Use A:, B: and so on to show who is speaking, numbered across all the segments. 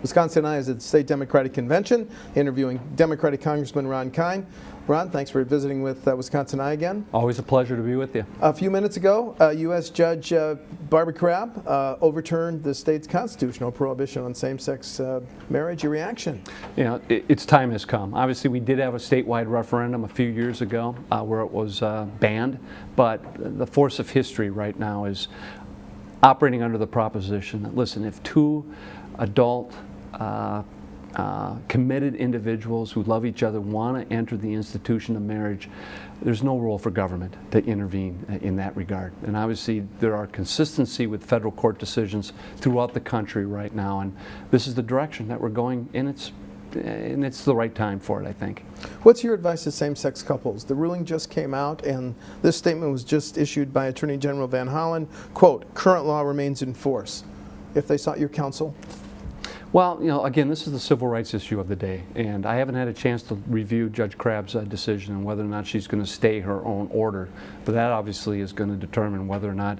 A: WisconsinEye is at the State Democratic Convention, interviewing Democratic Congressman Ron Kine. Ron, thanks for visiting with WisconsinEye again.
B: Always a pleasure to be with you.
A: A few minutes ago, U.S. Judge Barbara Crabb overturned the state's constitutional prohibition on same-sex marriage. Your reaction?
B: You know, its time has come. Obviously, we did have a statewide referendum a few years ago where it was banned, but the force of history right now is operating under the proposition that, listen, if two adult committed individuals who love each other want to enter the institution of marriage, there's no role for government to intervene in that regard. And obviously there are consistency with federal court decisions throughout the country right now, and this is the direction that we're going, and it's the right time for it, I think.
A: What's your advice to same-sex couples? The ruling just came out, and this statement was just issued by Attorney General Van Hollen. Quote, current law remains in force. If they sought your counsel?
B: Well, you know, again, this is the civil rights issue of the day, and I haven't had a chance to review Judge Crabb's decision and whether or not she's going to stay her own order. But that obviously is going to determine whether or not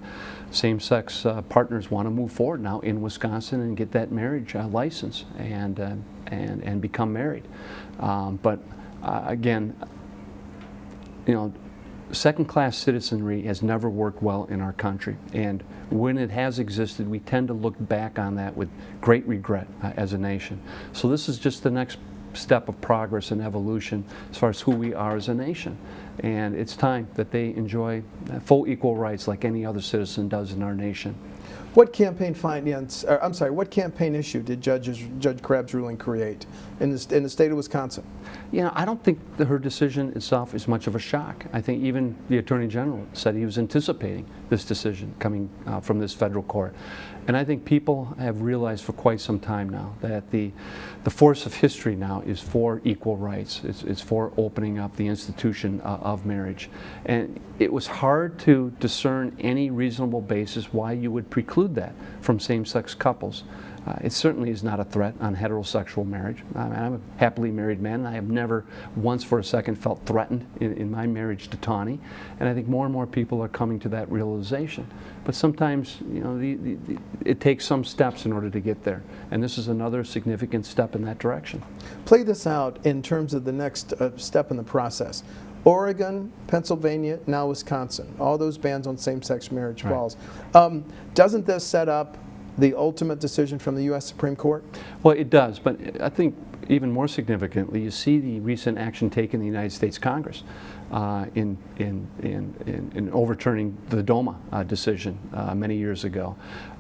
B: same-sex partners want to move forward now in Wisconsin and get that marriage license and become married. Again, you know, second-class citizenry has never worked well in our country, and when it has existed, we tend to look back on that with great regret as a nation. So this is just the next step of progress and evolution as far as who we are as a nation, and it's time that they enjoy full equal rights like any other citizen does in our nation.
A: What campaign finance? What campaign issue did Judge Crabb's ruling create in the state of Wisconsin?
B: You know, I don't think that her decision itself is much of a shock. I think even the Attorney General said he was anticipating this decision coming from this federal court. And I think people have realized for quite some time now that the force of history now is for equal rights. It's for opening up the institution of marriage. And it was hard to discern any reasonable basis why you would preclude that from same-sex couples. It certainly is not a threat on heterosexual marriage. I'm a happily married man, and I have never once for a second felt threatened in my marriage to Tawny. And I think more and more people are coming to that realization. But sometimes, you know, it takes some steps in order to get there. And this is another significant step in that direction.
A: Play this out in terms of the next step in the process. Oregon, Pennsylvania, now Wisconsin. All those bans on same-sex marriage falls. Doesn't this set up the ultimate decision from the U.S. Supreme Court? Well,
B: it does, but I think even more significantly, you see the recent action taken in the United States Congress in overturning the Tomah decision many years ago.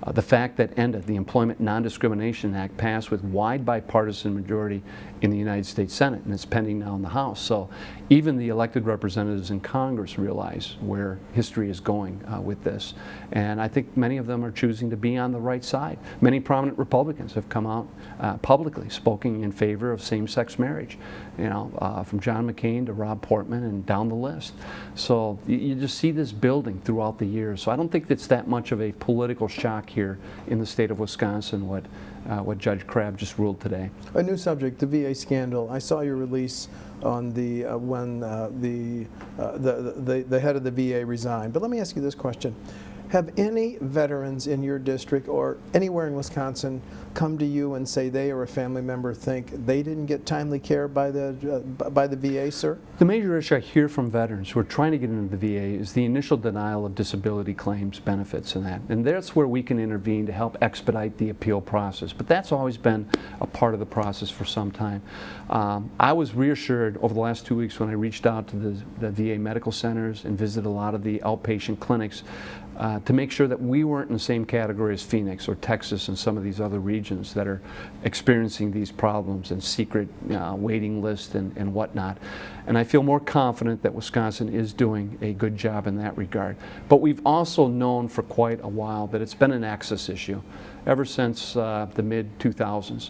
B: The fact that ended the Employment Non-Discrimination Act passed with wide bipartisan majority in the United States Senate, and it's pending now in the House. So even the elected representatives in Congress realize where history is going with this. And I think many of them are choosing to be on the right side. Many prominent Republicans have come out publicly speaking in favor of same-sex marriage, you know, from John McCain to Rob Portman and down the list. So you just see this building throughout the years. So I don't think it's that much of a political shock here in the state of Wisconsin what Judge Crabb just ruled today.
A: A new subject, the VA scandal. I saw your release on the when the head of the VA resigned. But let me ask you this question. Have any veterans in your district or anywhere in Wisconsin come to you and say they or a family member think they didn't get timely care by the VA, sir?
B: The major issue I hear from veterans who are trying to get into the VA is the initial denial of disability claims, benefits, and that. And that's where we can intervene to help expedite the appeal process. But that's always been a part of the process for some time. I was reassured over the last 2 weeks when I reached out to the VA medical centers and visited a lot of the outpatient clinics to make sure that we weren't in the same category as Phoenix or Texas and some of these other regions that are experiencing these problems and secret waiting lists and whatnot. And I feel more confident that Wisconsin is doing a good job in that regard. But we've also known for quite a while that it's been an access issue ever since the mid-2000s.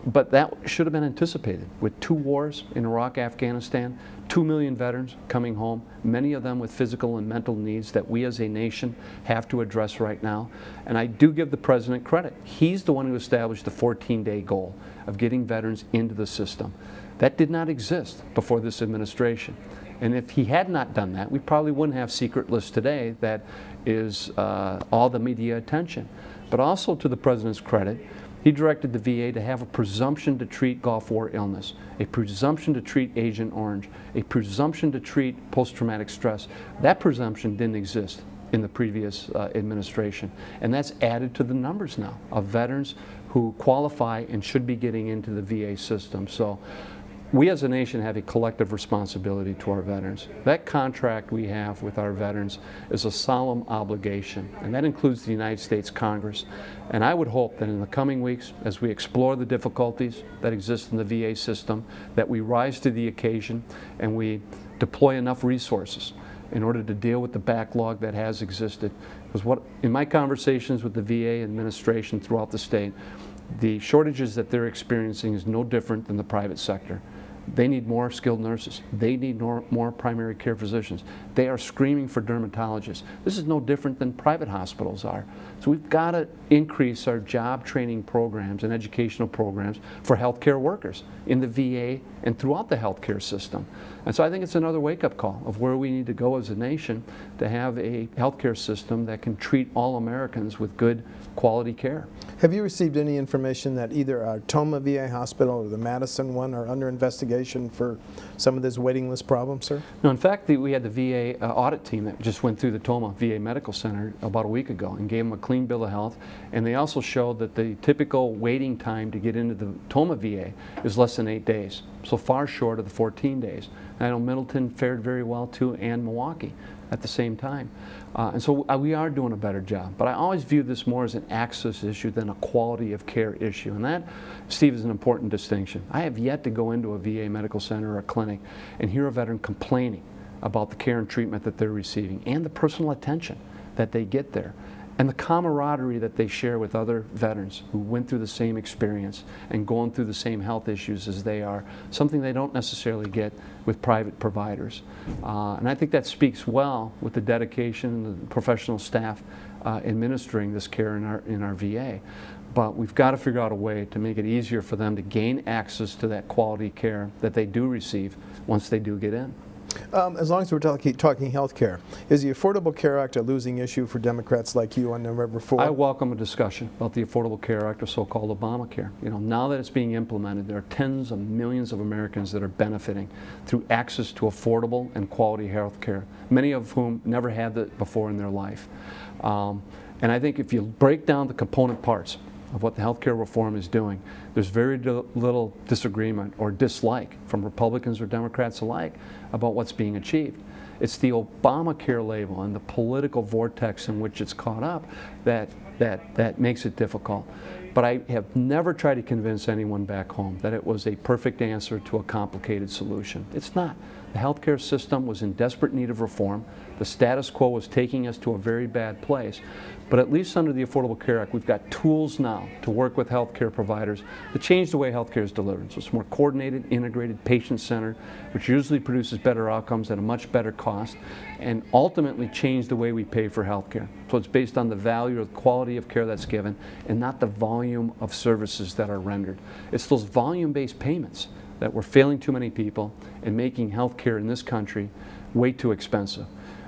B: But that should have been anticipated. With 2 wars in Iraq, Afghanistan, 2 million veterans coming home, many of them with physical and mental needs that we as a nation have to address right now. And I do give the President credit. He's the one who established the 14-day goal of getting veterans into the system. That did not exist before this administration. And if he had not done that, we probably wouldn't have secret lists today that is all the media attention. But also to the President's credit, He directed the VA to have a presumption to treat Gulf War illness, a presumption to treat Agent Orange, a presumption to treat post-traumatic stress. That presumption didn't exist in the previous administration. And that's added to the numbers now of veterans who qualify and should be getting into the VA system. So we as a nation have a collective responsibility to our veterans. That contract we have with our veterans is a solemn obligation, and that includes the United States Congress. And I would hope that in the coming weeks, as we explore the difficulties that exist in the VA system, that we rise to the occasion and we deploy enough resources in order to deal with the backlog that has existed. Because in my conversations with the VA administration throughout the state, the shortages that they're experiencing is no different than the private sector. They need more skilled nurses. They need more primary care physicians. They are screaming for dermatologists. This is no different than private hospitals are. So we've got to increase our job training programs and educational programs for healthcare workers in the VA and throughout the healthcare system. And so I think it's another wake-up call of where we need to go as a nation to have a healthcare system that can treat all Americans with good quality care.
A: Have you received any information that either our Tomah VA hospital or the Madison one are under investigation for some of this waiting list problem, sir?
B: No, in fact, we had the VA audit team that just went through the Tomah VA Medical Center about a week ago and gave them a clean bill of health. And they also showed that the typical waiting time to get into the Tomah VA is less than 8 days, so far short of the 14 days. And I know Middleton fared very well too, and Milwaukee at the same time. And so we are doing a better job. But I always view this more as an access issue than a quality of care issue. And that, Steve, is an important distinction. I have yet to go into a VA medical center or a clinic and hear a veteran complaining about the care and treatment that they're receiving and the personal attention that they get there, and the camaraderie that they share with other veterans who went through the same experience and going through the same health issues as they are, something they don't necessarily get with private providers. And I think that speaks well with the dedication and the professional staff administering this care in our VA. But we've got to figure out a way to make it easier for them to gain access to that quality care that they do receive once they do get in.
A: As long as we're talking health care, is the Affordable Care Act a losing issue for Democrats like you on November 4th?
B: I welcome a discussion about the Affordable Care Act, or so-called Obamacare. You know, now that it's being implemented, there are tens of millions of Americans that are benefiting through access to affordable and quality health care, many of whom never had that before in their life. And I think if you break down the component parts of what the healthcare reform is doing, there's very little disagreement or dislike from Republicans or Democrats alike about what's being achieved. It's the Obamacare label and the political vortex in which it's caught up that makes it difficult. But I have never tried to convince anyone back home that it was a perfect answer to a complicated solution. It's not. The healthcare system was in desperate need of reform. The status quo was taking us to a very bad place. But at least under the Affordable Care Act, we've got tools now to work with healthcare providers to change the way healthcare is delivered. So it's more coordinated, integrated, patient-centered, which usually produces better outcomes at a much better cost, and ultimately change the way we pay for healthcare. So it's based on the value or the quality of care that's given and not the volume of services that are rendered. It's those volume-based payments that we're failing too many people and making healthcare in this country way too expensive.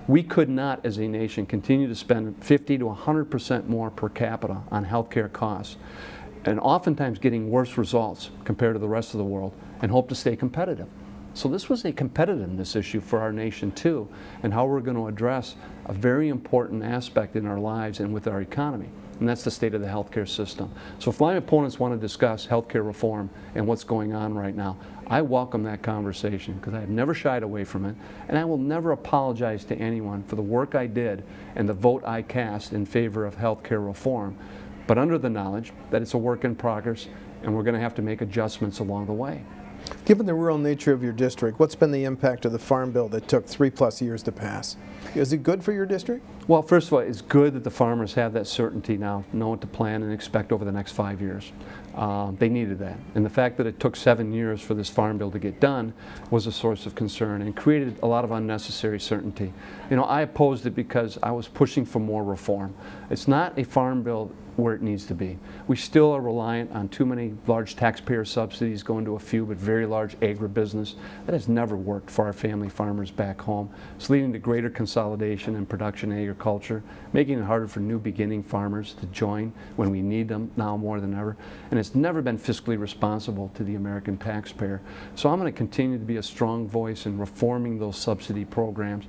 B: We could not, as a nation, continue to spend 50 to 100% more per capita on healthcare costs, and oftentimes getting worse results compared to the rest of the world, and hope to stay competitive. So this was a competitiveness issue for our nation too, and how we're going to address a very important aspect in our lives and with our economy, and that's the state of the healthcare system. So if my opponents want to discuss healthcare reform and what's going on right now, I welcome that conversation because I have never shied away from it, and I will never apologize to anyone for the work I did and the vote I cast in favor of healthcare reform, but under the knowledge that it's a work in progress and we're going to have to make adjustments along the way.
A: Given the rural nature of your district, what's been the impact of the Farm Bill that took 3+ years to pass? Is it good for your district?
B: Well, first of all, it's good that the farmers have that certainty now, know what to plan and expect over the next 5 years. They needed that. And the fact that it took 7 years for this Farm Bill to get done was a source of concern and created a lot of unnecessary certainty. You know, I opposed it because I was pushing for more reform. It's not a Farm Bill where it needs to be. We still are reliant on too many large taxpayer subsidies going to a few but very large large agribusiness. That has never worked for our family farmers back home. It's leading to greater consolidation in production agriculture, making it harder for new beginning farmers to join when we need them now more than ever. And it's never been fiscally responsible to the American taxpayer. So I'm going to continue to be a strong voice in reforming those subsidy programs.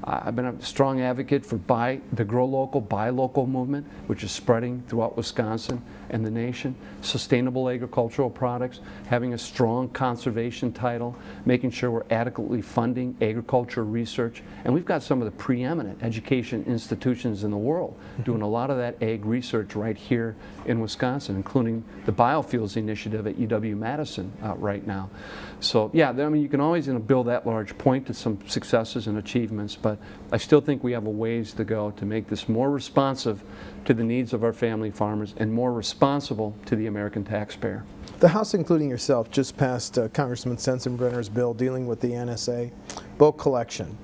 B: I've been a strong advocate for the grow local, buy local movement, which is spreading throughout Wisconsin and the nation. Sustainable agricultural products, having a strong conservation title, making sure we're adequately funding agriculture research. And we've got some of the preeminent education institutions in the world doing a lot of that ag research right here in Wisconsin, including the Biofuels Initiative at UW-Madison right now. So yeah, I mean, you can always build that large, point to some successes and achievements, but I still think we have a ways to go to make this more responsive to the needs of our family farmers and more responsible to the American taxpayer.
A: The House, including yourself, just passed Congressman Sensenbrenner's bill dealing with the NSA Bulk Collection.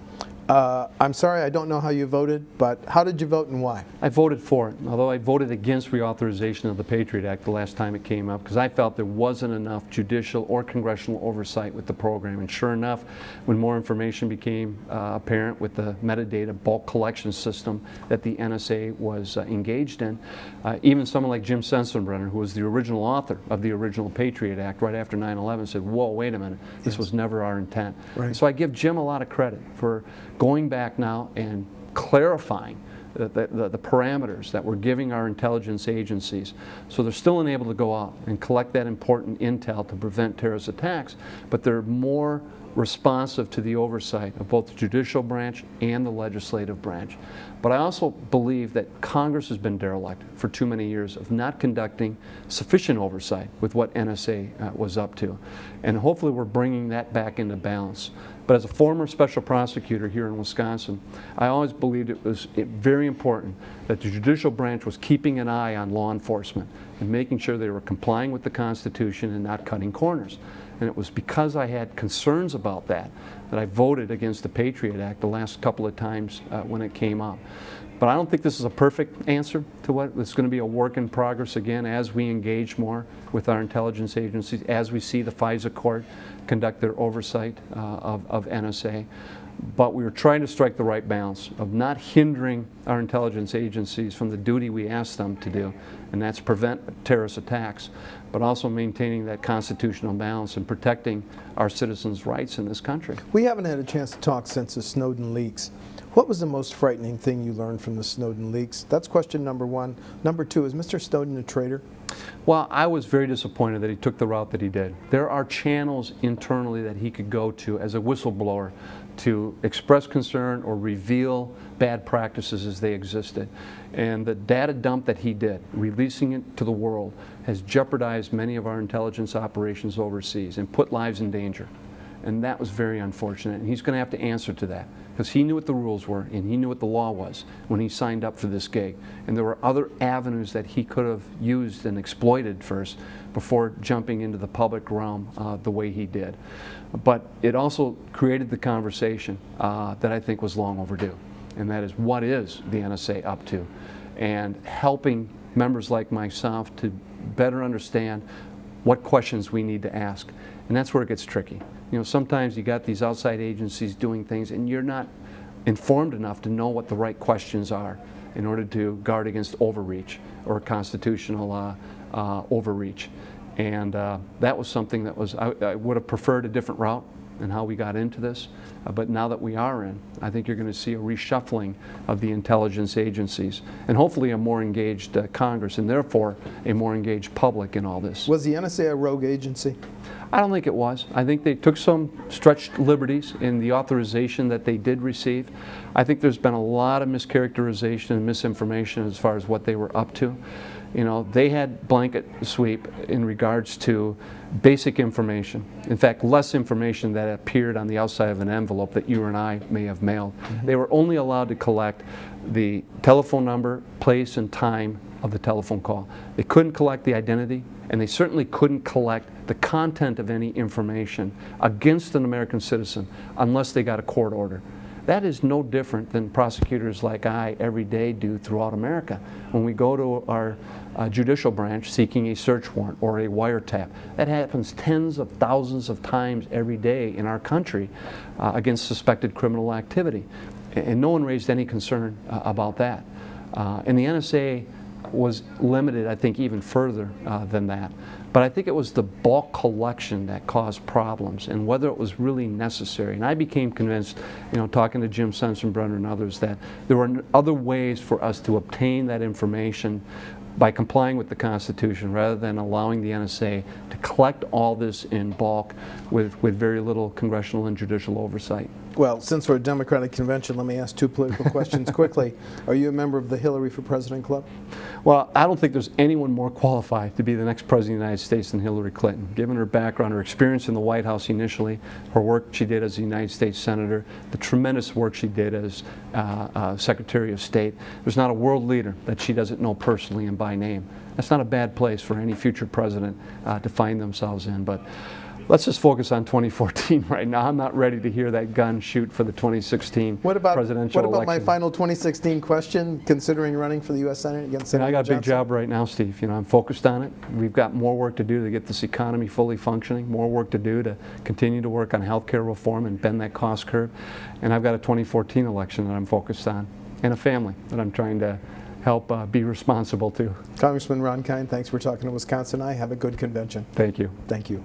A: I'm sorry, I don't know how you voted, but how did you vote and why?
B: I voted for it, although I voted against reauthorization of the Patriot Act the last time it came up because I felt there wasn't enough judicial or congressional oversight with the program. And sure enough, when more information became apparent with the metadata bulk collection system that the NSA was engaged in, even someone like Jim Sensenbrenner, who was the original author of the original Patriot Act right after 9/11, said, whoa, wait a minute, this was never our intent.
A: Right.
B: So I give Jim a lot of credit for going back now and clarifying the parameters that we're giving our intelligence agencies. So they're still unable to go out and collect that important intel to prevent terrorist attacks, but they're more responsive to the oversight of both the judicial branch and the legislative branch. But I also believe that Congress has been derelict for too many years of not conducting sufficient oversight with what NSA was up to. And hopefully we're bringing that back into balance. But as a former special prosecutor here in Wisconsin, I always believed it was very important that the judicial branch was keeping an eye on law enforcement and making sure they were complying with the Constitution and not cutting corners. And it was because I had concerns about that I voted against the Patriot Act the last couple of times when it came up. But I don't think this is a perfect answer to what it's going to be a work in progress again as we engage more with our intelligence agencies, as we see the FISA court conduct their oversight of NSA. But we were trying to strike the right balance of not hindering our intelligence agencies from the duty we asked them to do, and that's prevent terrorist attacks, but also maintaining that constitutional balance and protecting our citizens' rights in this country.
A: We haven't had a chance to talk since the Snowden Leaks. What was the most frightening thing you learned from the Snowden Leaks? That's question number one. Number two, is Mr. Snowden a traitor?
B: Well, I was very disappointed that he took the route that he did. There are channels internally that he could go to as a whistleblower to express concern or reveal bad practices as they existed. And the data dump that he did, releasing it to the world, has jeopardized many of our intelligence operations overseas and put lives in danger. And that was very unfortunate. And he's going to have to answer to that because he knew what the rules were and he knew what the law was when he signed up for this gig. And there were other avenues that he could have used and exploited first before jumping into the public realm the way he did. But it also created the conversation that I think was long overdue. And that is, what is the NSA up to? And helping members like myself to better understand what questions we need to ask. And that's where it gets tricky. You know, sometimes you got these outside agencies doing things and you're not informed enough to know what the right questions are in order to guard against overreach or constitutional overreach. And that was something that was, I would have preferred a different route in how we got into this. But now that we are in, I think you're going to see a reshuffling of the intelligence agencies and hopefully a more engaged Congress and therefore a more engaged public in all this.
A: Was the NSA a rogue agency?
B: I don't think it was. I think they took some stretched liberties in the authorization that they did receive. I think there's been a lot of mischaracterization and misinformation as far as what they were up to. You know, they had blanket sweep in regards to basic information. In fact, less information that appeared on the outside of an envelope that you and I may have mailed. Mm-hmm. They were only allowed to collect the telephone number, place, and time of the telephone call. They couldn't collect the identity, and they certainly couldn't collect the content of any information against an American citizen unless they got a court order. That is no different than prosecutors like I every day do throughout America. When we go to our judicial branch seeking a search warrant or a wiretap, that happens tens of thousands of times every day in our country against suspected criminal activity. And no one raised any concern about that. And the NSA was limited, I think, even further than that. But I think it was the bulk collection that caused problems and whether it was really necessary. And I became convinced, talking to Jim Sensenbrenner and others, that there were other ways for us to obtain that information by complying with the Constitution rather than allowing the NSA to collect all this in bulk with very little congressional and judicial oversight.
A: Well, since we're a Democratic convention, let me ask two political questions quickly. Are you a member of the Hillary for President Club?
B: Well, I don't think there's anyone more qualified to be the next President of the United States than Hillary Clinton. Given her background, her experience in the White House initially, her work she did as a United States Senator, the tremendous work she did as Secretary of State, there's not a world leader that she doesn't know personally and by name. That's not a bad place for any future president to find themselves in. But let's just focus on 2014 right now. I'm not ready to hear that gun shoot for the 2016 presidential election.
A: What about my final 2016 question, considering running for the U.S. Senate against Senator
B: I got a
A: Johnson?
B: big job right now, Steve. I'm focused on it. We've got more work to do to get this economy fully functioning, more work to do to continue to work on health care reform and bend that cost curve. And I've got a 2014 election that I'm focused on, and a family that I'm trying to help be responsible to.
A: Congressman Ron Kind, thanks for talking to WisconsinEye. Have a good convention.
B: Thank you.
A: Thank you.